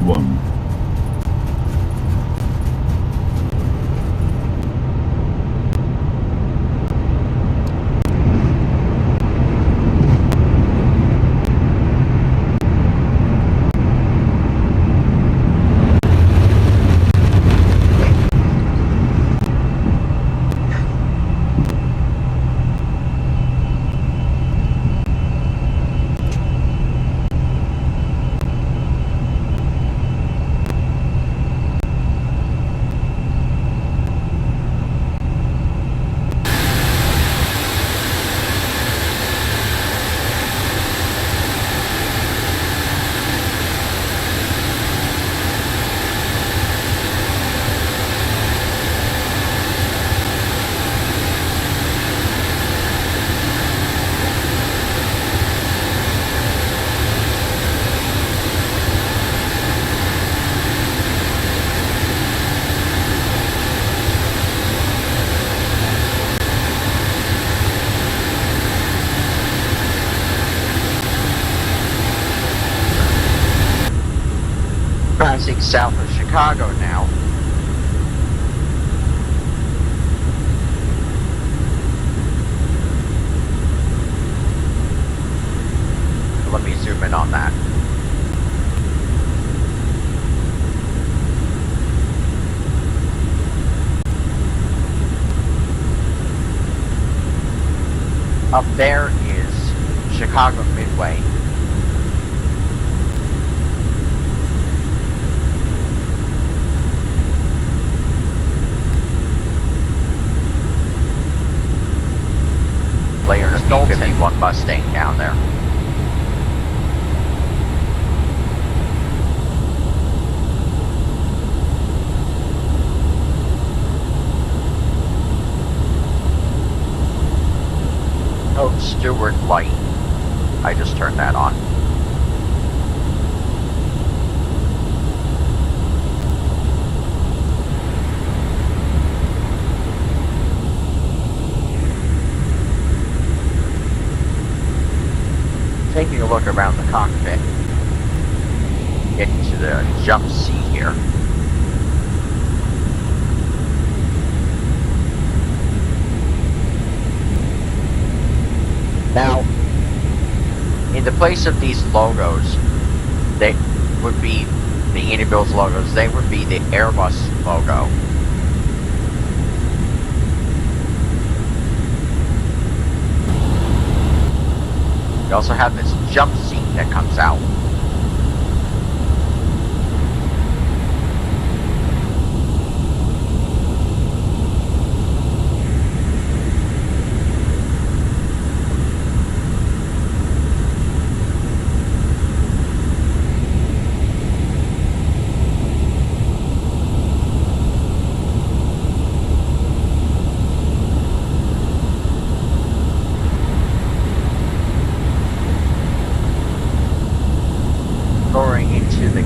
1. Passing south of Chicago now. Let me zoom in on that. Up there is Chicago Midway. There's a B-51 Mustang down there. Oh, Stewart light. I just turned that on. Taking a look around the cockpit, getting to the jump seat here. Now, in the place of these logos, they would be the Unibuild logos, they would be the Airbus logo. You also have this jump seat that comes out.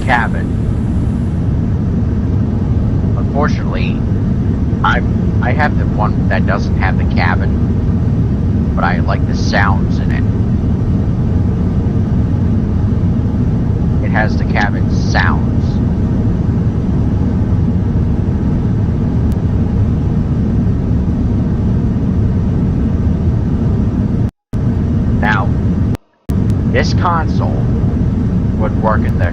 Cabin. Unfortunately, I have the one that doesn't have the cabin, but I like the sounds in it. It has the cabin sounds. Now, this console would work in the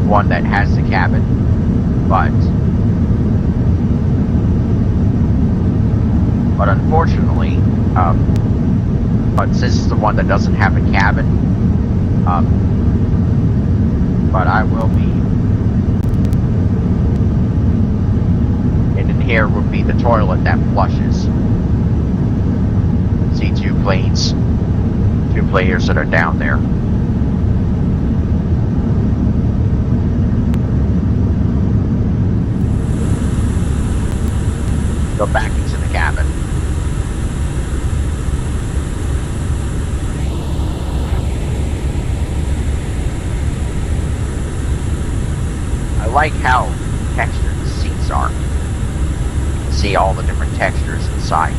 one that has the cabin, but unfortunately, but this is the one that doesn't have a cabin, but I will be, and in here would be the toilet that flushes. See two planes, two players that are down there. Go back into the cabin. I like how textured the seats are. You can see all the different textures inside.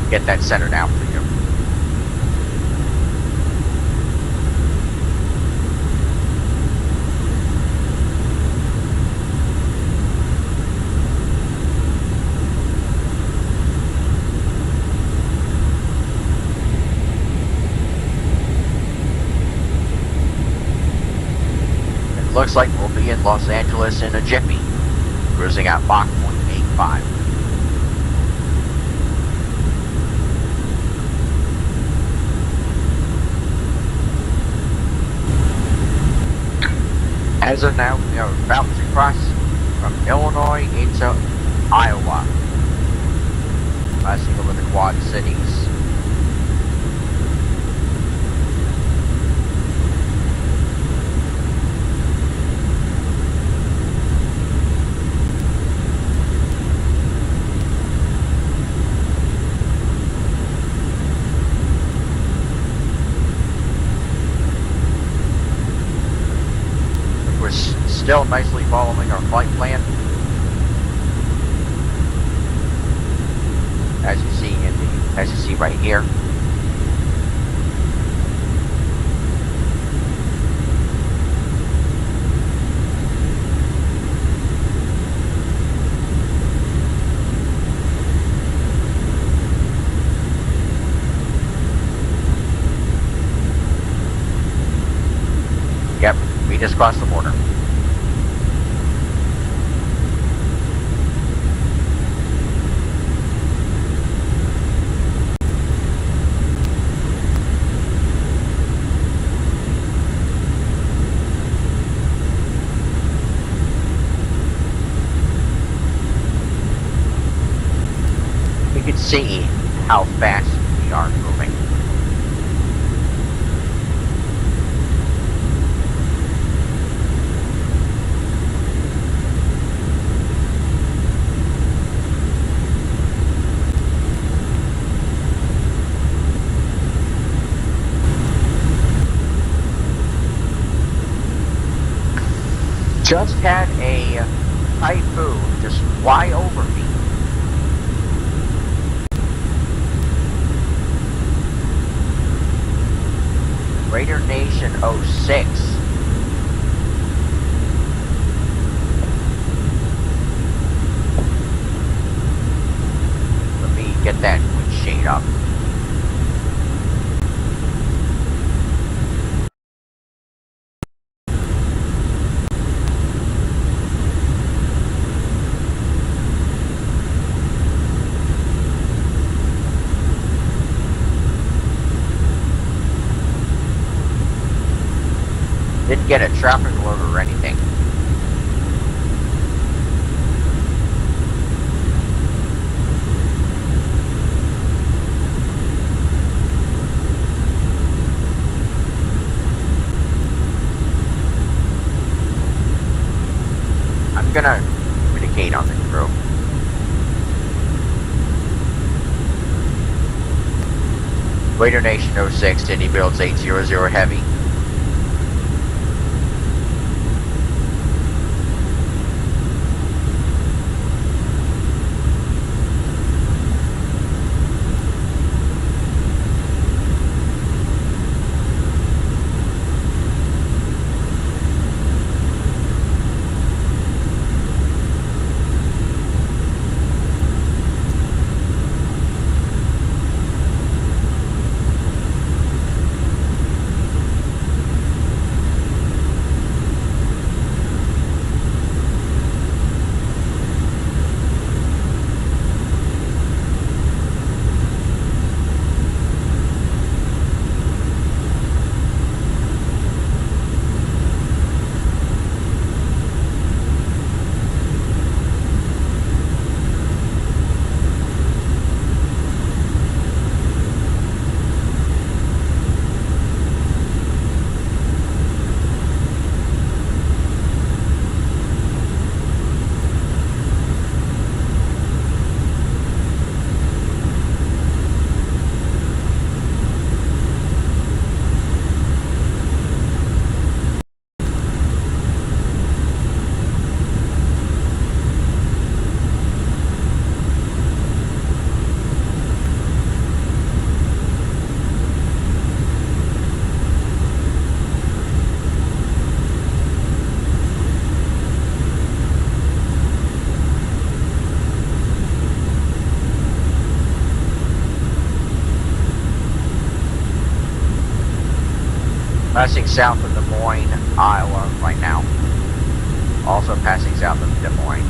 get that centered out for you. It looks like we'll be in Los Angeles in a jiffy, cruising at Mach 0.85. As of now, we are about to cross from Illinois into Iowa, passing over the Quad Cities. Still nicely following our flight plan, as you see right here. Yep, we just crossed the border. See how fast we are moving. Just had a Typhoon just fly over me. Raider Nation 06. Let me get that wind shade up. Didn't get a traffic alert or anything. I'm gonna communicate on the crew. Raider Nation 06, Indy builds 800 Heavy. passing south of Des Moines, Iowa right now. Also passing south of Des Moines.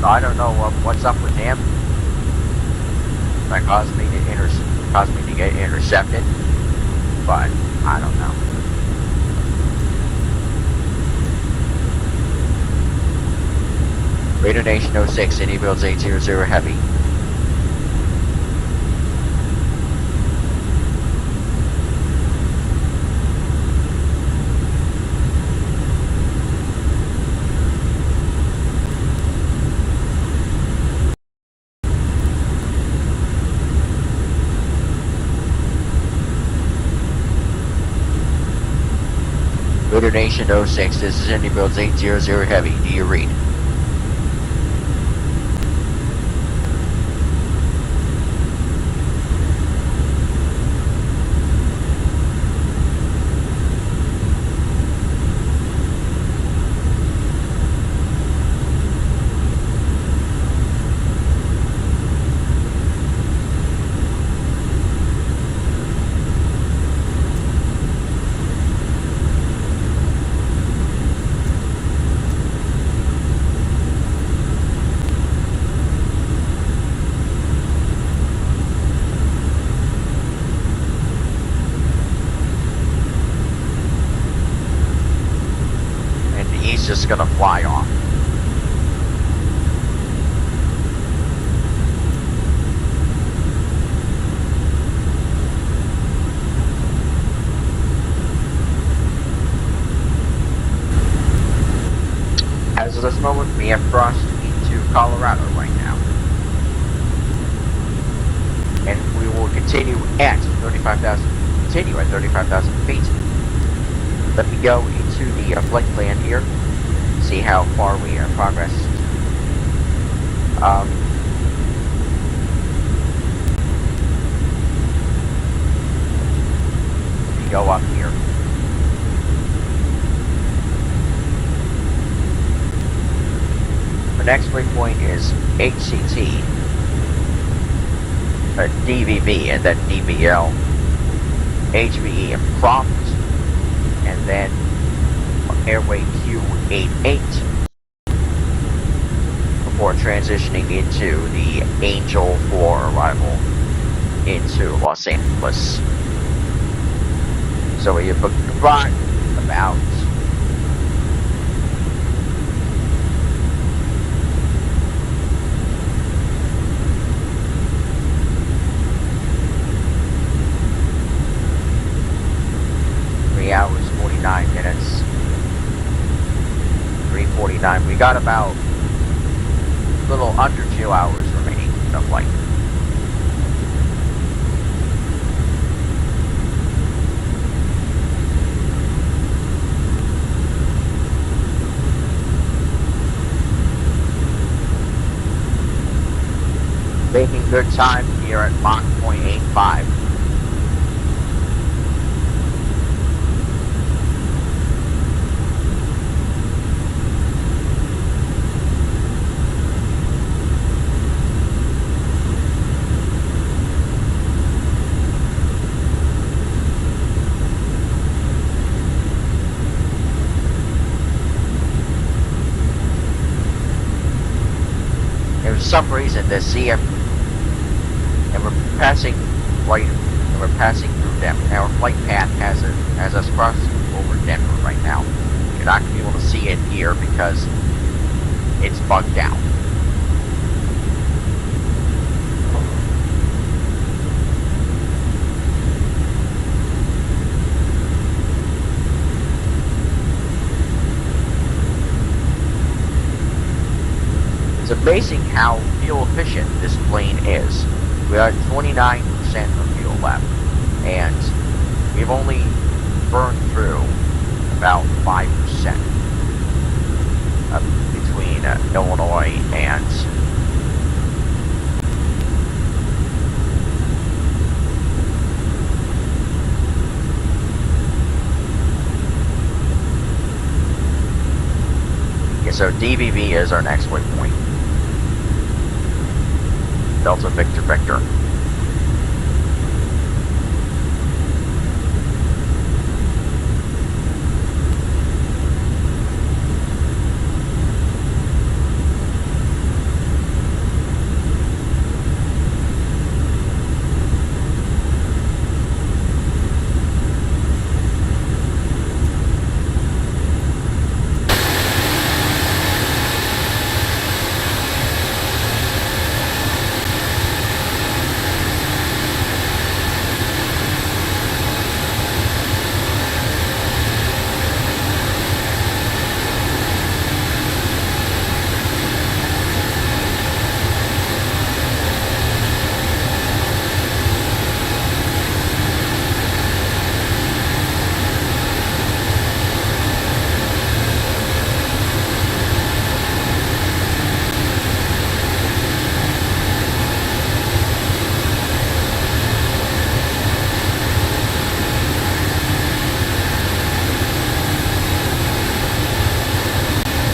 So I don't know what's up with him. That caused me to get intercepted, but I don't know. Raider Nation 06, Indy builds 800 Heavy. Raider Nation 06, this is Indy builds 800 Heavy. Do you read? Just gonna fly off. As of this moment, we have crossed into Colorado right now. And we will continue at 35,000 feet. Let me go into the flight plan here. See how far we are progressed. We go up here. The next waypoint is HCT, DVB, and then DVL, HVE and prompt, and then airway Q88 before transitioning into the Angel for arrival into Los Angeles. So we have about 3 hours, 49 minutes. 3:49. We got about a little under 2 hours remaining of flight. Making good time here at Mach 0.85. For some reason the CF, and we're passing through Denver. Our flight path has us crossing over Denver right now. You're not going to be able to see it here because it's bugged out. It's amazing how fuel efficient this plane is. We are at 29% of fuel left, and we've only burned through about 5% between Illinois and so DVB is our next waypoint. Delta Victor Victor.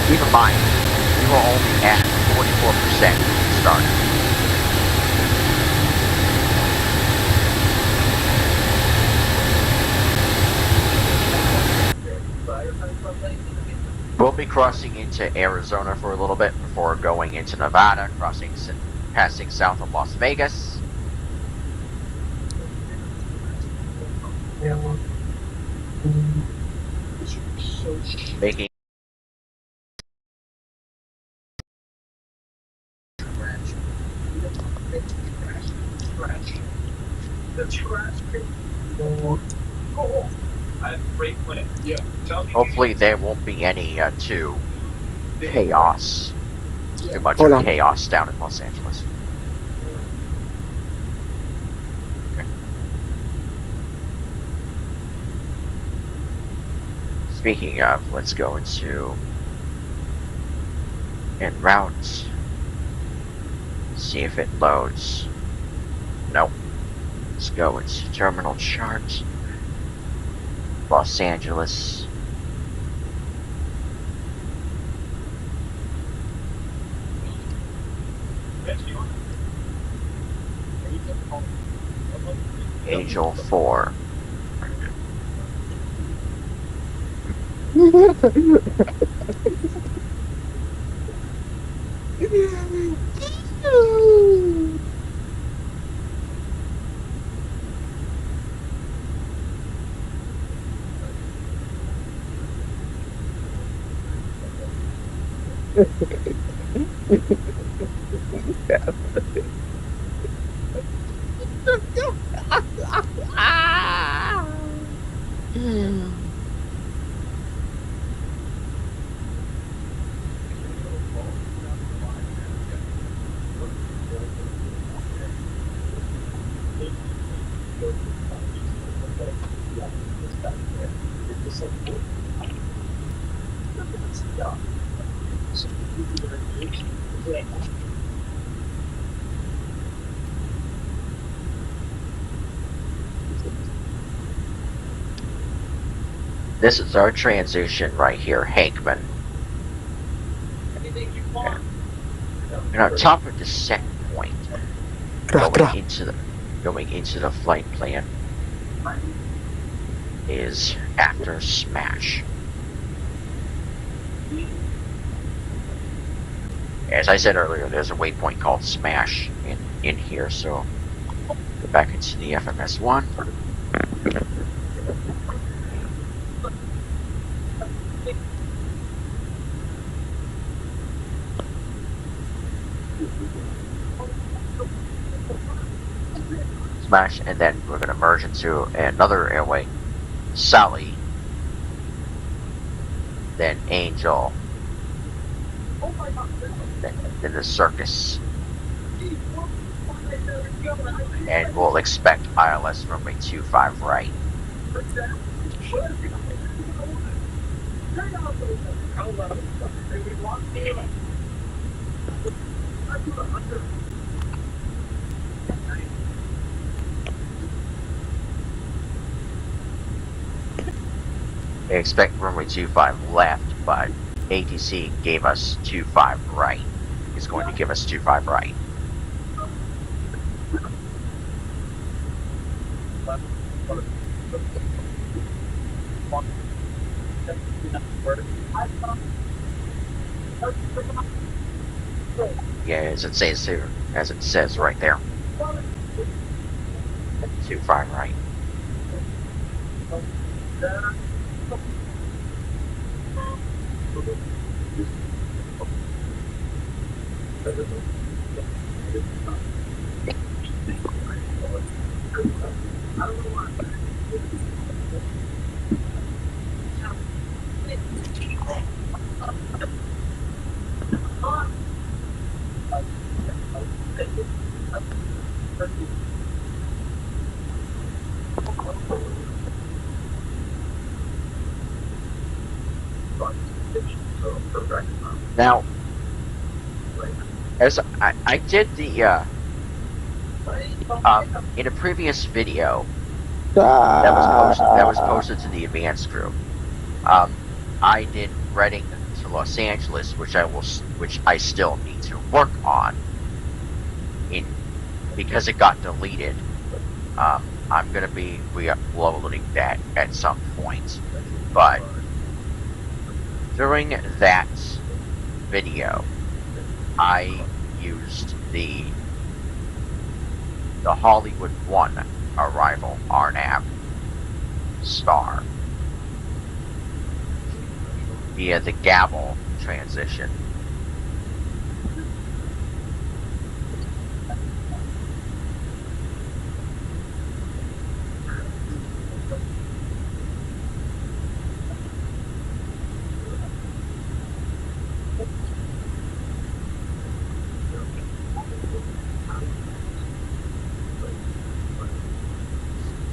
Keep in mind, we were only at 44% start. We'll be crossing into Arizona for a little bit before going into Nevada, passing south of Las Vegas. Making hopefully there won't be any too much chaos down in Los Angeles. Okay. Speaking of, let's go into en route. See if it loads. Nope. Let's go into terminal chart. Los Angeles. Angel 4. This is our transition right here, Hankman. And on top of the set point, going into the flight plan is after smash. As I said earlier, there's a waypoint called smash in here, so go back into the FMS1. Smash, and then we're going to merge into another airway, Sally, then Angel, then the Circus, and we'll expect ILS runway 25 right. They expect runway 25 left, but ATC gave us 25 right. It's going to give us 25 right. Yeah, as it says here, as it says right there. 25 right. Now, as I did the in a previous video that was posted to the advanced group, I did Reading to Los Angeles, which I still need to work on because it got deleted. I'm gonna be re-uploading that at some point, but during that video, I used the Hollywood 1 arrival RNAV star via the gavel transition.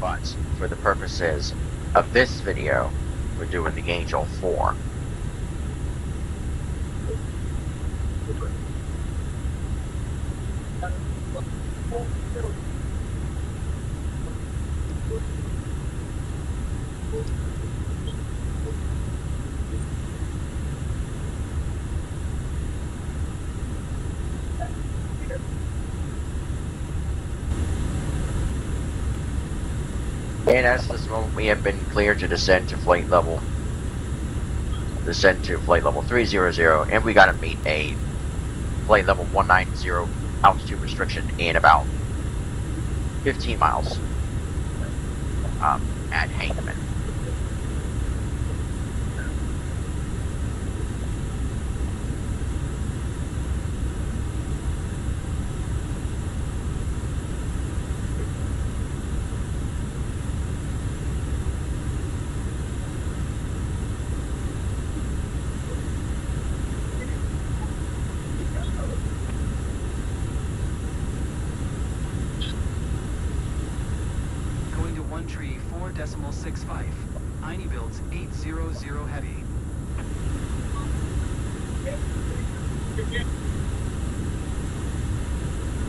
But for the purposes of this video, we're doing the Angel 4. And as this moment, we have been cleared to descend to flight level 300, and we got to meet a flight level 190 altitude restriction in about 15 miles at Hangman. Tree 4.65. Einie builds 800 heavy.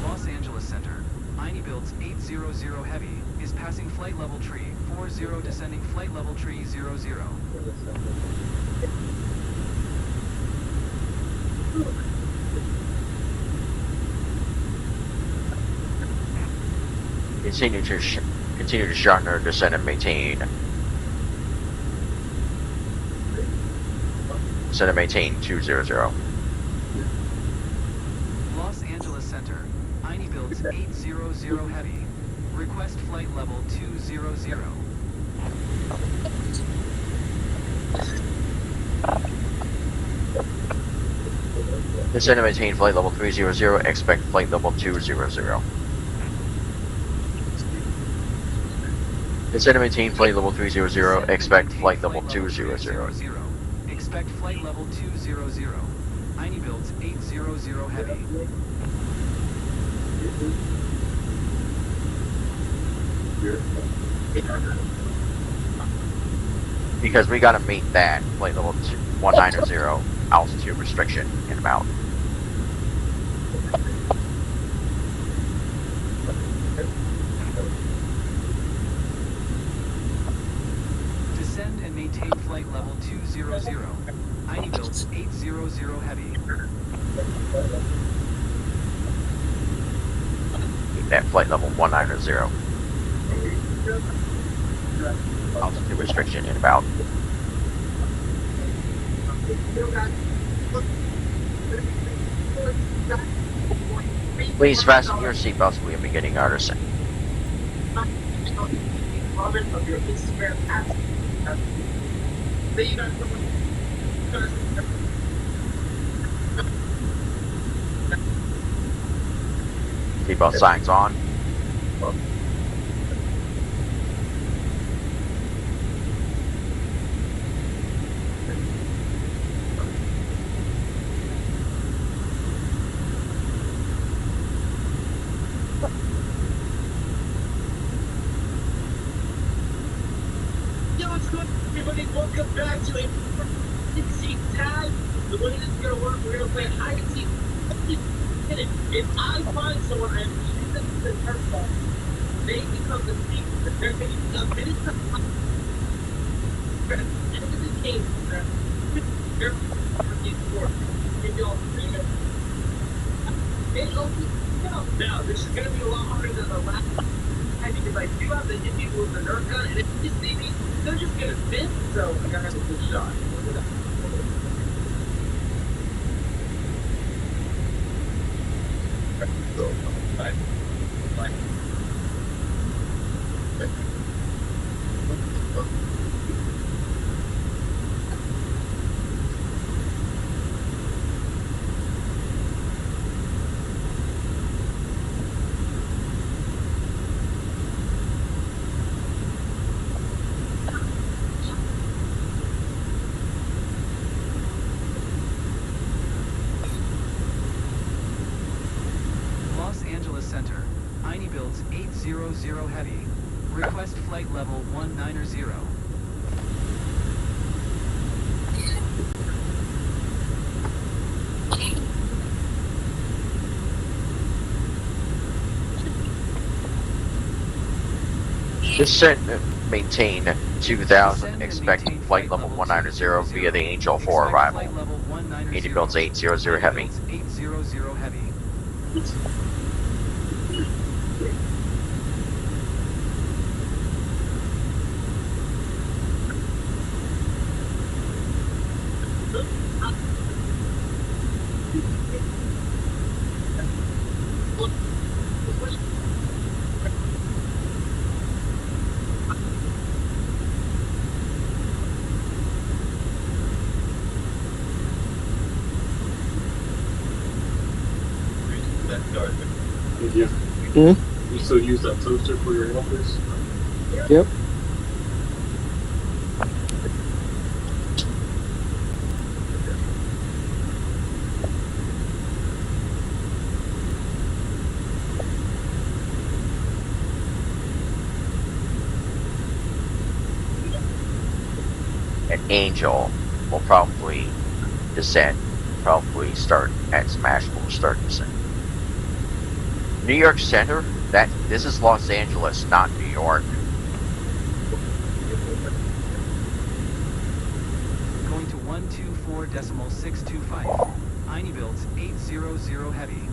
Los Angeles Center. Einie builds 800 heavy. Is passing flight level tree 40 descending flight level tree 00. Continue to Shutdown, descend and maintain. Descend and maintain 200. Los Angeles Center. Einie builds 800 heavy. Request flight level 200. Descend and maintain flight level 300. Expect flight level 200. Descend and maintain flight level 300. Expect flight level 200. Expect flight level 200. Einie builds 800 heavy. Because we gotta meet that flight level 190 altitude restriction in about. Descend and maintain flight level 200. Heine builds 800 heavy. Meet that flight level 190 altitude restriction in about. Please fasten your seatbelts. We are beginning our descent. Seatbelt signs on. Everybody, welcome back to a seat tag. The way this is going to work, we're going to play hide and seek. If I find someone I'm shooting them to the turf ball, they become the thief. They're taking a minute to end of the game. They're working for if y'all free it. Now, this is going to be a lot harder than the last time because I do have the hit people with the Nerf gun, and if you see me, they're just going to fit, so I got to have a good shot. Los Angeles Center. Heine builds 800 heavy. Request flight level 190. Descent maintain 2000. Expecting flight level 190 via the Angel 4 arrival. Heine builds 800 heavy. 800 heavy. You still use that toaster for your helpers? Yep. An Angel will probably descend, probably start at smash or start descent. New York Center, this is Los Angeles, not New York. Going to 124.625. Heine builds 800 heavy.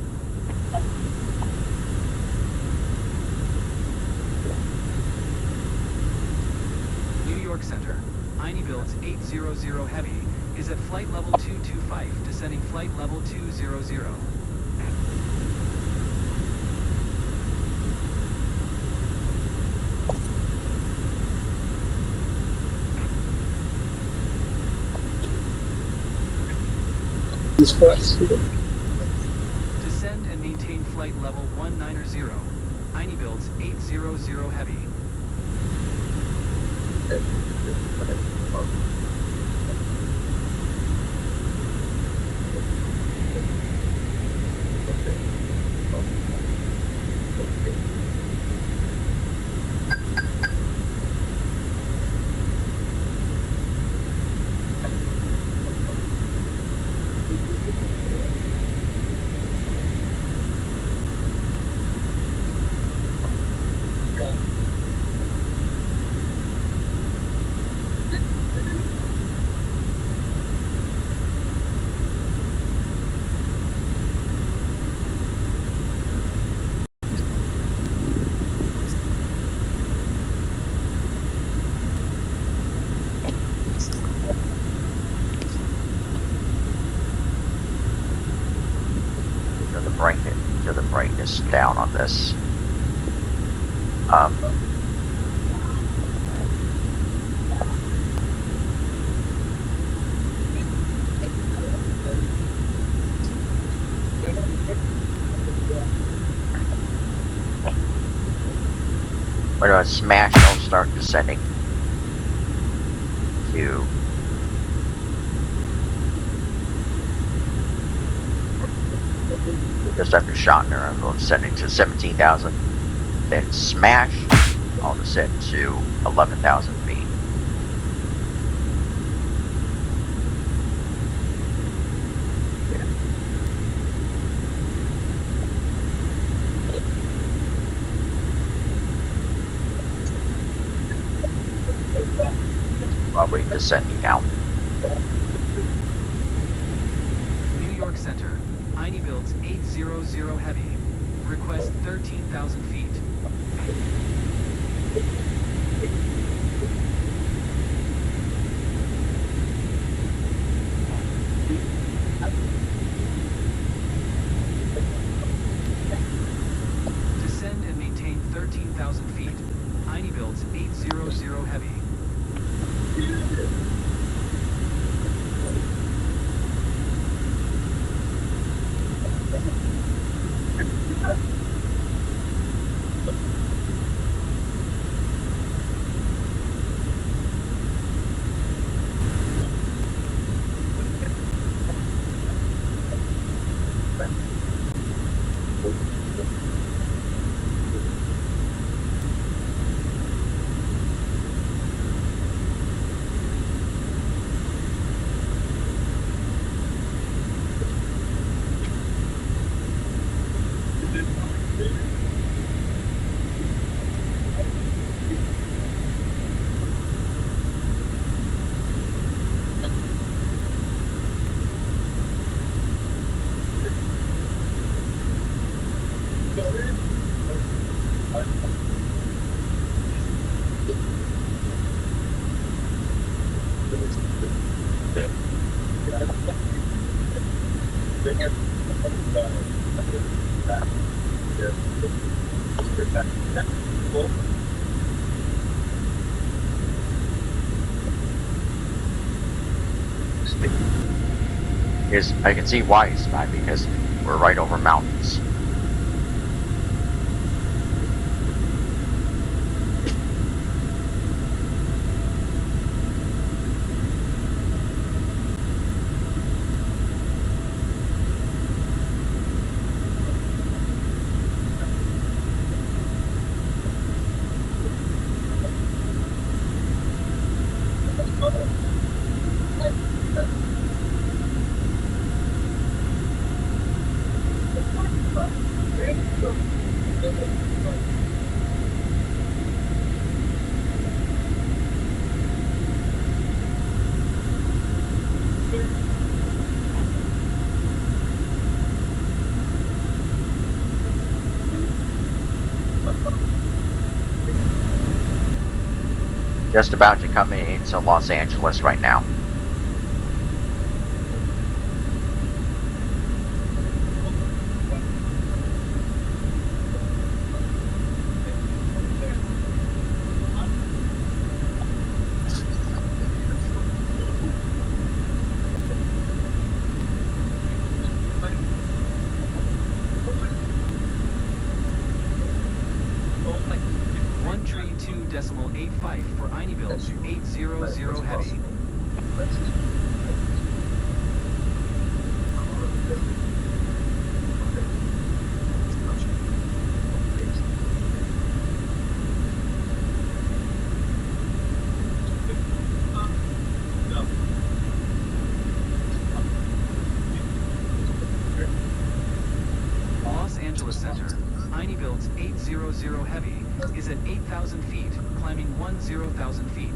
New York Center. Heine builds 800 heavy. Is at flight level 225, descending flight level 200. Descend and maintain flight level 190. Heine builds 800 heavy. the brightness down on this. When I smash, I'll start descending to just after Shutdown. I'm descending to 17,000. Then smash, I'll descend to 11,000 feet. Probably descending now. New York Center. Heine builds 800 heavy. Request 13,000 feet. Descend and maintain 13,000 feet. Heine builds 800 heavy. I can see why it's not, because we're right over mountains. Just about to come into Los Angeles right now. for Heine builds 800 heavy. Los Angeles Center, Heine builds 800 heavy, is at 8,000 feet, climbing 10,000 feet.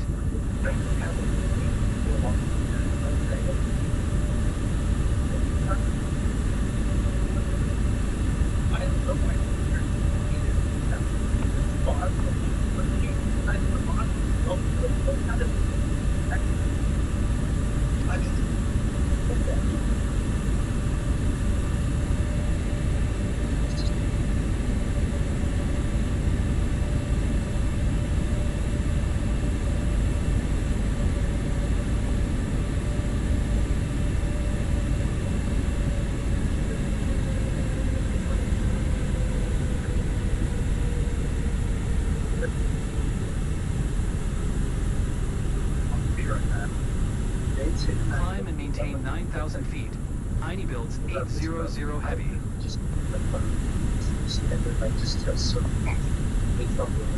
800 heavy. Just and then like just so it's not really.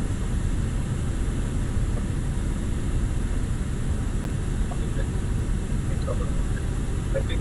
I think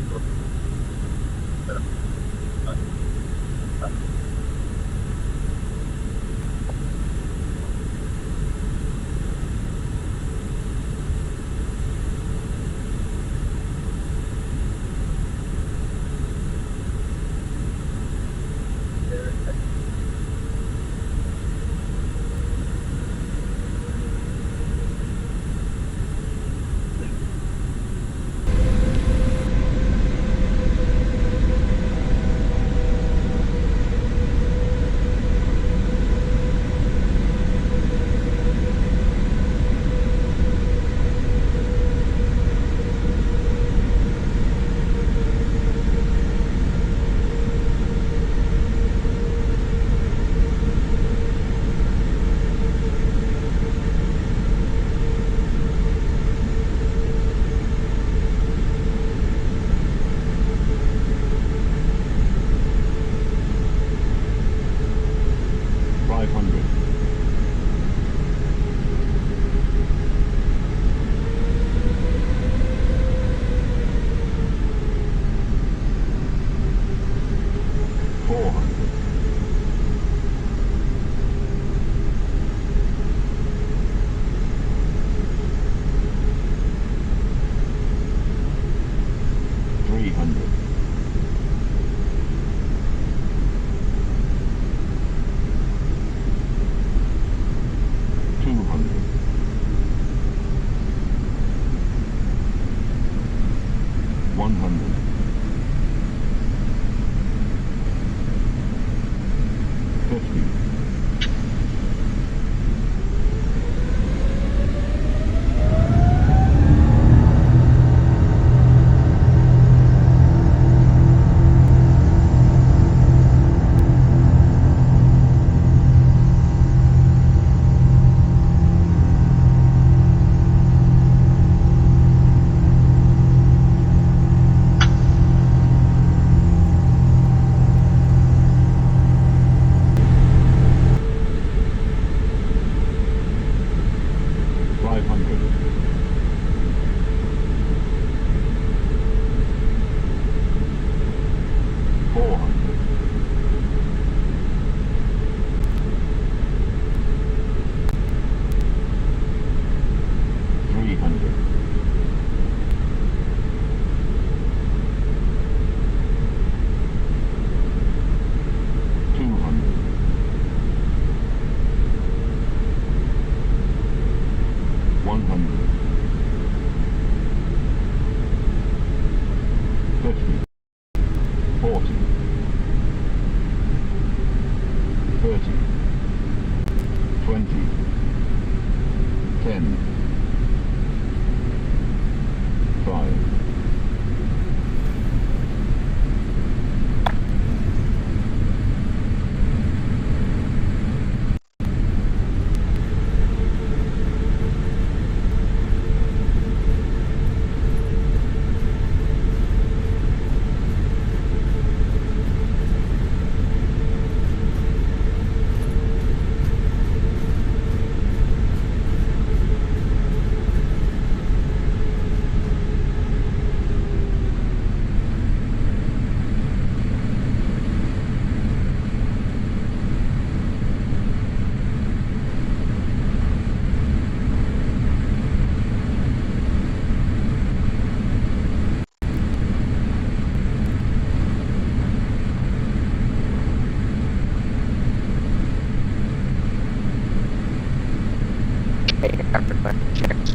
Everybody checks.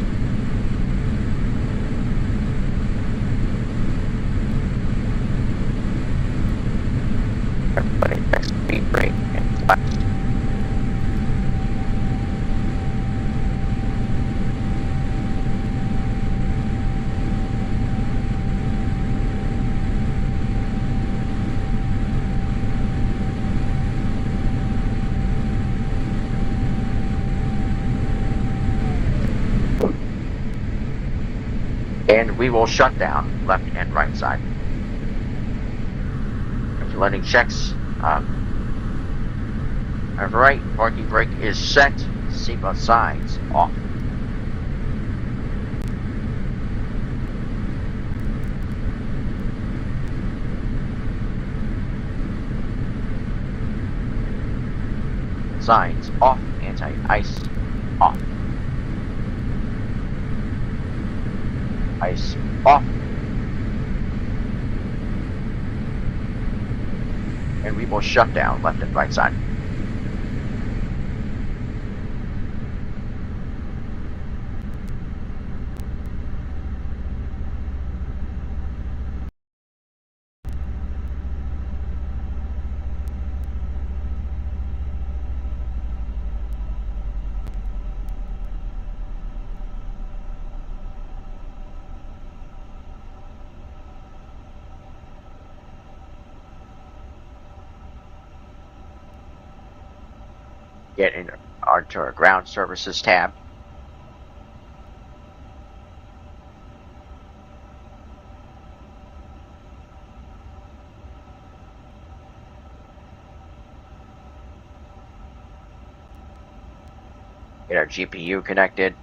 Everybody checks speed brake and flash. And we will shut down left and right side. After letting checks, right, parking brake is set, seatbelt signs off. Signs off, anti-ice off. Ice off. And we will shut down left and right side. Get onto our ground services tab. Get our GPU connected.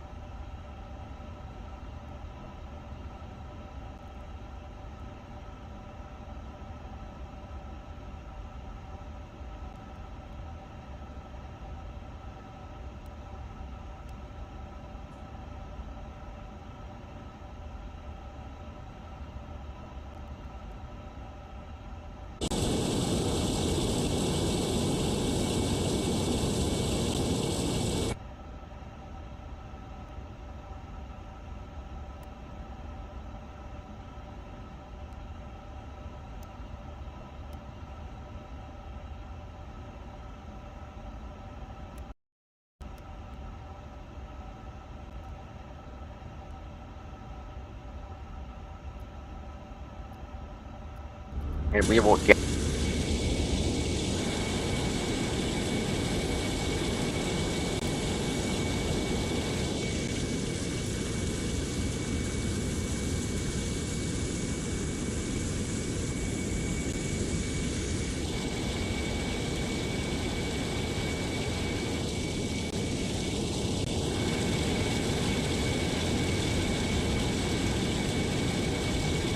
And we will get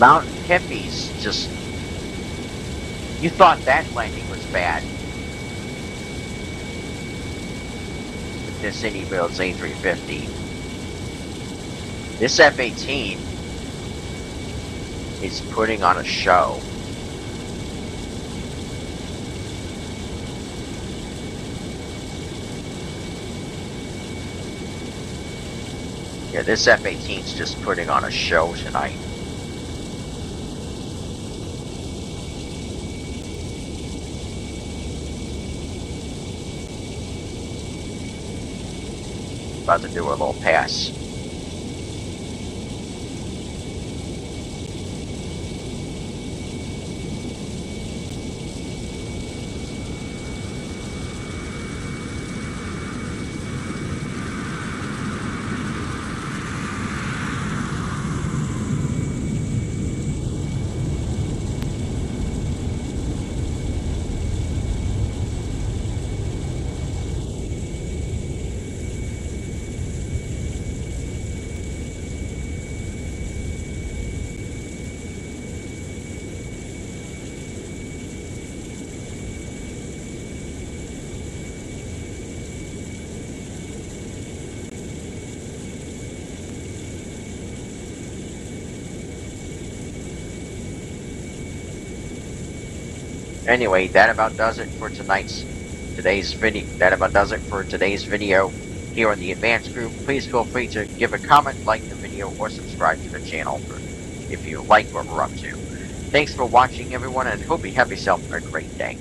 Mountain Hippies. Just, you thought that landing was bad. This Airbus A350. This F-18 is putting on a show. Yeah, this F-18's just putting on a show tonight. About to do a little pass. Anyway, that about does it for today's video. That about does it for today's video here on the Advanced Group. Please feel free to give a comment, like the video, or subscribe to the channel if you like what we're up to. Thanks for watching, everyone, and hope you have yourself a great day.